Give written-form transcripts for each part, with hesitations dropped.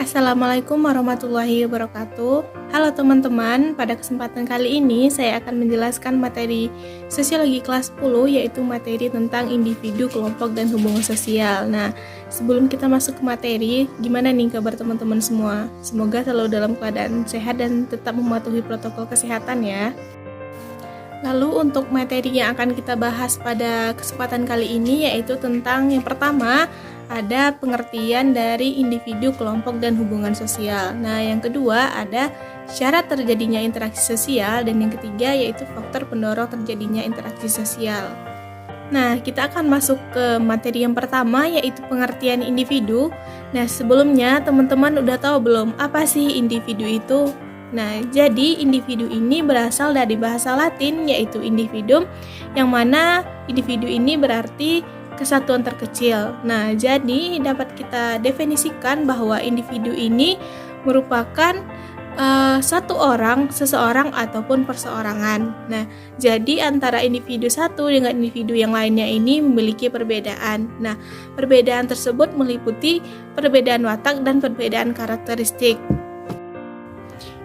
Assalamualaikum warahmatullahi wabarakatuh. Halo teman-teman, pada kesempatan kali ini saya akan menjelaskan materi sosiologi kelas 10, yaitu materi tentang individu, kelompok, dan hubungan sosial. Nah, sebelum kita masuk ke materi, gimana nih kabar teman-teman semua? Semoga selalu dalam keadaan sehat dan tetap mematuhi protokol kesehatan ya. Lalu untuk materi yang akan kita bahas pada kesempatan kali ini yaitu tentang yang pertama ada pengertian dari individu, kelompok, dan hubungan sosial. Nah, yang kedua ada syarat terjadinya interaksi sosial, dan yang ketiga yaitu faktor pendorong terjadinya interaksi sosial. Nah, kita akan masuk ke materi yang pertama yaitu pengertian individu. Nah, sebelumnya teman-teman udah tahu belum apa sih individu itu? Nah, jadi individu ini berasal dari bahasa Latin yaitu individuum, yang mana individu ini berarti kesatuan terkecil. Nah, jadi dapat kita definisikan bahwa individu ini merupakan satu orang, seseorang, ataupun perseorangan. Nah, jadi antara individu satu dengan individu yang lainnya ini memiliki perbedaan. Nah, perbedaan tersebut meliputi perbedaan watak dan perbedaan karakteristik.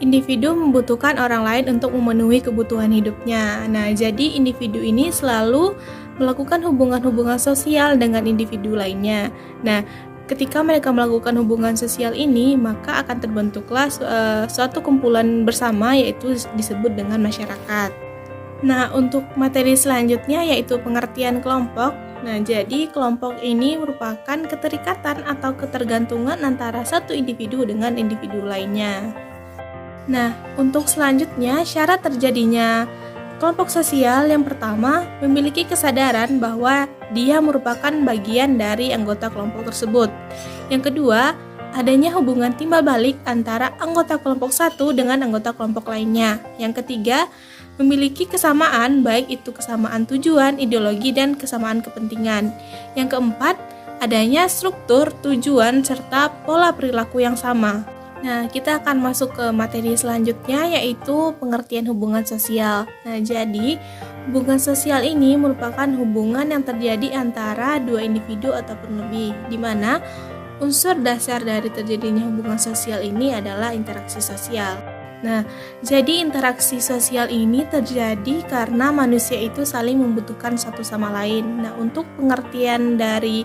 Individu membutuhkan orang lain untuk memenuhi kebutuhan hidupnya. Nah, jadi individu ini selalu melakukan hubungan-hubungan sosial dengan individu lainnya. Nah, ketika mereka melakukan hubungan sosial ini, maka akan terbentuklah suatu kumpulan bersama, yaitu disebut dengan masyarakat. Nah, untuk materi selanjutnya yaitu pengertian kelompok. Nah, jadi kelompok ini merupakan keterikatan atau ketergantungan antara satu individu dengan individu lainnya. Nah, untuk selanjutnya, syarat terjadinya kelompok sosial yang pertama memiliki kesadaran bahwa dia merupakan bagian dari anggota kelompok tersebut. Yang kedua, adanya hubungan timbal balik antara anggota kelompok satu dengan anggota kelompok lainnya. Yang ketiga, memiliki kesamaan, baik itu kesamaan tujuan, ideologi, dan kesamaan kepentingan. Yang keempat, adanya struktur, tujuan, serta pola perilaku yang sama. Nah, kita akan masuk ke materi selanjutnya yaitu pengertian hubungan sosial. Nah, jadi hubungan sosial ini merupakan hubungan yang terjadi antara dua individu ataupun lebih, di mana unsur dasar dari terjadinya hubungan sosial ini adalah interaksi sosial. Nah, jadi interaksi sosial ini terjadi karena manusia itu saling membutuhkan satu sama lain. Nah, untuk pengertian dari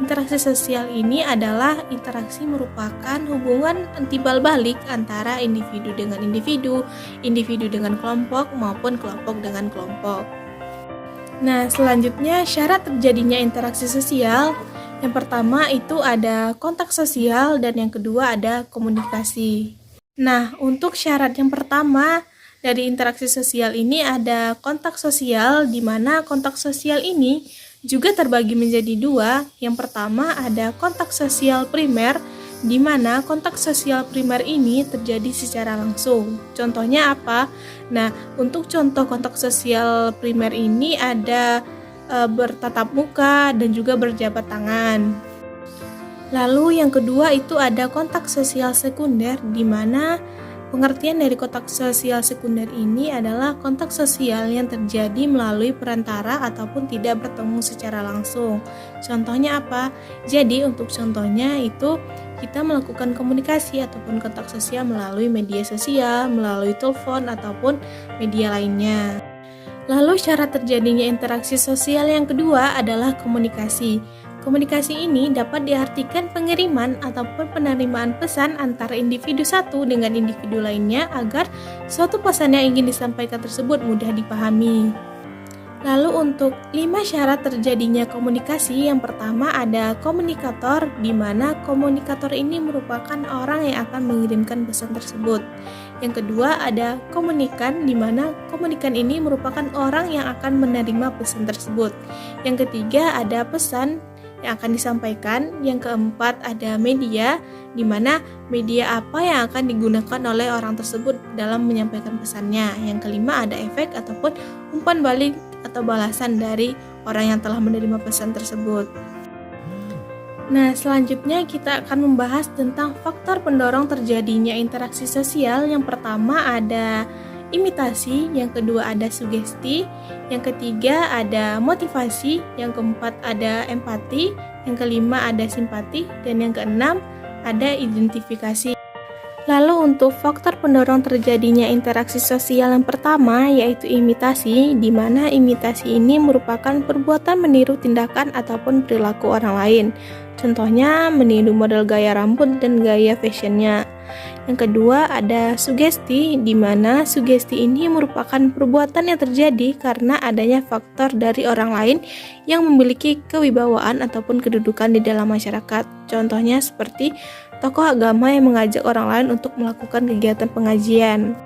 interaksi sosial ini adalah interaksi merupakan hubungan timbal balik antara individu dengan individu, individu dengan kelompok, maupun kelompok dengan kelompok. Nah, selanjutnya syarat terjadinya interaksi sosial. Yang pertama itu ada kontak sosial dan yang kedua ada komunikasi. Nah, untuk syarat yang pertama dari interaksi sosial ini ada kontak sosial, di mana kontak sosial ini juga terbagi menjadi dua. Yang pertama ada kontak sosial primer, di mana kontak sosial primer ini terjadi secara langsung. Contohnya apa? Nah, untuk contoh kontak sosial primer ini ada bertatap muka dan juga berjabat tangan. Lalu yang kedua itu ada kontak sosial sekunder, di mana pengertian dari kontak sosial sekunder ini adalah kontak sosial yang terjadi melalui perantara ataupun tidak bertemu secara langsung. Contohnya apa? Jadi untuk contohnya itu kita melakukan komunikasi ataupun kontak sosial melalui media sosial, melalui telepon ataupun media lainnya. Lalu syarat terjadinya interaksi sosial yang kedua adalah komunikasi. Komunikasi ini dapat diartikan pengiriman ataupun penerimaan pesan antara individu satu dengan individu lainnya agar suatu pesan yang ingin disampaikan tersebut mudah dipahami. Lalu untuk 5 syarat terjadinya komunikasi, yang pertama ada komunikator, di mana komunikator ini merupakan orang yang akan mengirimkan pesan tersebut. Yang kedua ada komunikan, di mana komunikan ini merupakan orang yang akan menerima pesan tersebut. Yang ketiga ada pesan yang akan disampaikan. Yang keempat ada media, di mana media apa yang akan digunakan oleh orang tersebut dalam menyampaikan pesannya. Yang kelima ada efek ataupun umpan balik atau balasan dari orang yang telah menerima pesan tersebut. Nah, selanjutnya kita akan membahas tentang faktor pendorong terjadinya interaksi sosial. Yang pertama ada imitasi, yang kedua ada sugesti, yang ketiga ada motivasi, yang keempat ada empati, yang kelima ada simpati, dan yang keenam ada identifikasi. Lalu untuk faktor pendorong terjadinya interaksi sosial yang pertama yaitu imitasi, di mana imitasi ini merupakan perbuatan meniru tindakan ataupun perilaku orang lain. Contohnya meniru model gaya rambut dan gaya fashionnya. Yang kedua ada sugesti, di mana sugesti ini merupakan perbuatan yang terjadi karena adanya faktor dari orang lain yang memiliki kewibawaan ataupun kedudukan di dalam masyarakat. Contohnya seperti tokoh agama yang mengajak orang lain untuk melakukan kegiatan pengajian.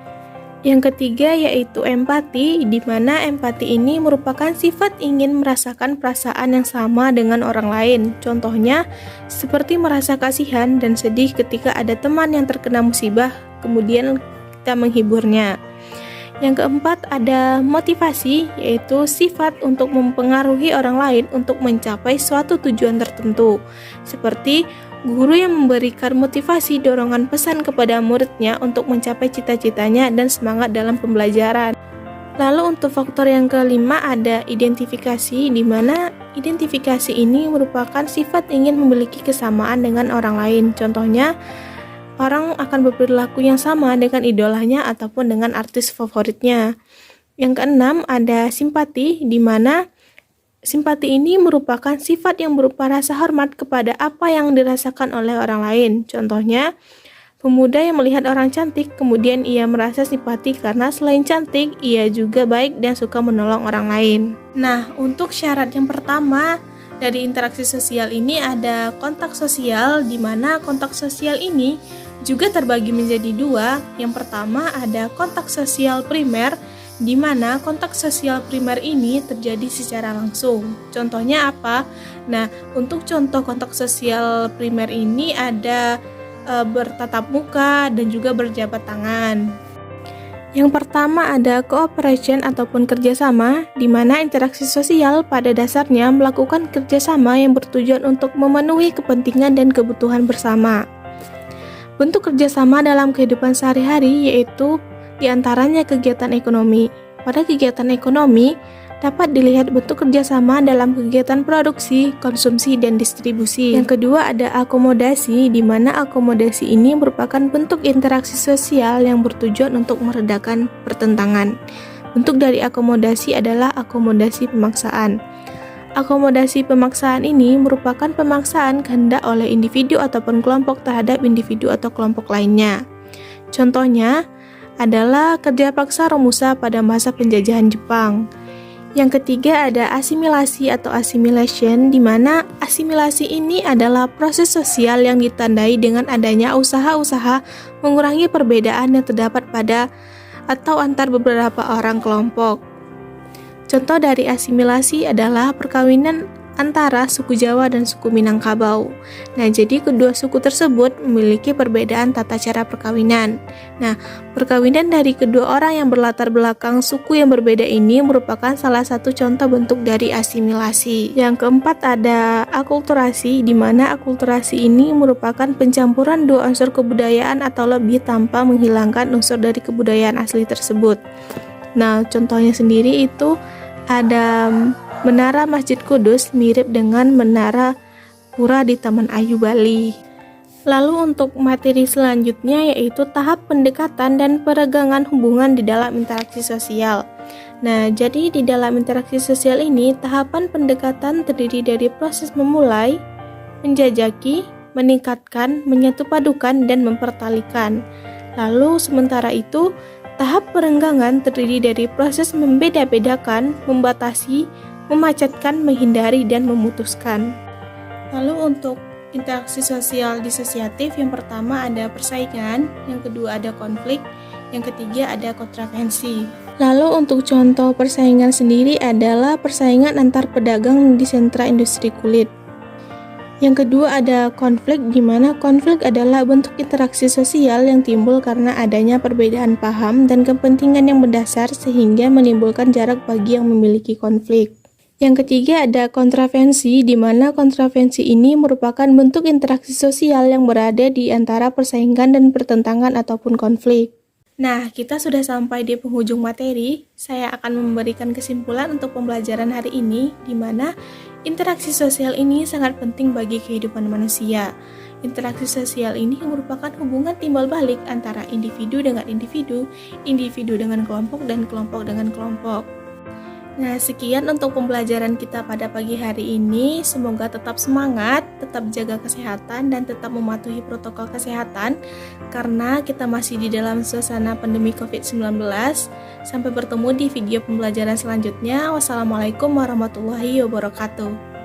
Yang ketiga yaitu empati, di mana empati ini merupakan sifat ingin merasakan perasaan yang sama dengan orang lain. Contohnya, seperti merasa kasihan dan sedih ketika ada teman yang terkena musibah, kemudian kita menghiburnya. Yang keempat ada motivasi, yaitu sifat untuk mempengaruhi orang lain untuk mencapai suatu tujuan tertentu. Seperti guru yang memberikan motivasi dorongan pesan kepada muridnya untuk mencapai cita-citanya dan semangat dalam pembelajaran. Lalu untuk faktor yang kelima ada identifikasi, di mana identifikasi ini merupakan sifat ingin memiliki kesamaan dengan orang lain. Contohnya, orang akan berperilaku yang sama dengan idolanya ataupun dengan artis favoritnya. Yang keenam ada simpati, di mana simpati ini merupakan sifat yang berupa rasa hormat kepada apa yang dirasakan oleh orang lain. Contohnya, pemuda yang melihat orang cantik, kemudian ia merasa simpati karena selain cantik, ia juga baik dan suka menolong orang lain. Nah, untuk syarat yang pertama dari interaksi sosial ini ada kontak sosial, di mana kontak sosial ini juga terbagi menjadi dua. Yang pertama ada kontak sosial primer, di mana kontak sosial primer ini terjadi secara langsung. Contohnya apa? Nah, untuk contoh kontak sosial primer ini ada bertatap muka dan juga berjabat tangan. Yang pertama ada cooperation ataupun kerjasama, di mana interaksi sosial pada dasarnya melakukan kerjasama yang bertujuan untuk memenuhi kepentingan dan kebutuhan bersama. Bentuk kerjasama dalam kehidupan sehari-hari yaitu diantaranya kegiatan ekonomi. Pada kegiatan ekonomi, dapat dilihat bentuk kerjasama dalam kegiatan produksi, konsumsi, dan distribusi. Yang kedua ada akomodasi, di mana akomodasi ini merupakan bentuk interaksi sosial yang bertujuan untuk meredakan pertentangan. Bentuk dari akomodasi adalah akomodasi pemaksaan. Akomodasi pemaksaan ini merupakan pemaksaan kehendak oleh individu ataupun kelompok terhadap individu atau kelompok lainnya. Contohnya adalah kerja paksa Romusa pada masa penjajahan Jepang. Yang ketiga ada asimilasi atau assimilation, di mana asimilasi ini adalah proses sosial yang ditandai dengan adanya usaha-usaha mengurangi perbedaan yang terdapat pada atau antar beberapa orang kelompok. Contoh dari asimilasi adalah perkawinan antara suku Jawa dan suku Minangkabau. Nah, jadi kedua suku tersebut memiliki perbedaan tata cara perkawinan. Nah, perkawinan dari kedua orang yang berlatar belakang suku yang berbeda ini merupakan salah satu contoh bentuk dari asimilasi. Yang keempat ada akulturasi, di mana akulturasi ini merupakan pencampuran dua unsur kebudayaan atau lebih tanpa menghilangkan unsur dari kebudayaan asli tersebut. Nah, contohnya sendiri itu ada Menara Masjid Kudus mirip dengan Menara Pura di Taman Ayu, Bali. Lalu untuk materi selanjutnya yaitu tahap pendekatan dan peregangan hubungan di dalam interaksi sosial. Nah, jadi di dalam interaksi sosial ini, tahapan pendekatan terdiri dari proses memulai, menjajaki, meningkatkan, menyatupadukan, dan mempertalikan. Lalu sementara itu, tahap perenggangan terdiri dari proses membeda-bedakan, membatasi, memacatkan, menghindari, dan memutuskan. Lalu untuk interaksi sosial disosiatif, yang pertama ada persaingan, yang kedua ada konflik, yang ketiga ada kontravensi. Lalu untuk contoh persaingan sendiri adalah persaingan antar pedagang di sentra industri kulit. Yang kedua ada konflik, di mana konflik adalah bentuk interaksi sosial yang timbul karena adanya perbedaan paham dan kepentingan yang mendasar sehingga menimbulkan jarak bagi yang memiliki konflik. Yang ketiga ada kontravensi, di mana kontravensi ini merupakan bentuk interaksi sosial yang berada di antara persaingan dan pertentangan ataupun konflik. Nah, kita sudah sampai di penghujung materi. Saya akan memberikan kesimpulan untuk pembelajaran hari ini, di mana interaksi sosial ini sangat penting bagi kehidupan manusia. Interaksi sosial ini merupakan hubungan timbal balik antara individu dengan individu, individu dengan kelompok, dan kelompok dengan kelompok. Nah, sekian untuk pembelajaran kita pada pagi hari ini. Semoga tetap semangat, tetap jaga kesehatan, dan tetap mematuhi protokol kesehatan karena kita masih di dalam suasana pandemi COVID-19. Sampai bertemu di video pembelajaran selanjutnya. Wassalamualaikum warahmatullahi wabarakatuh.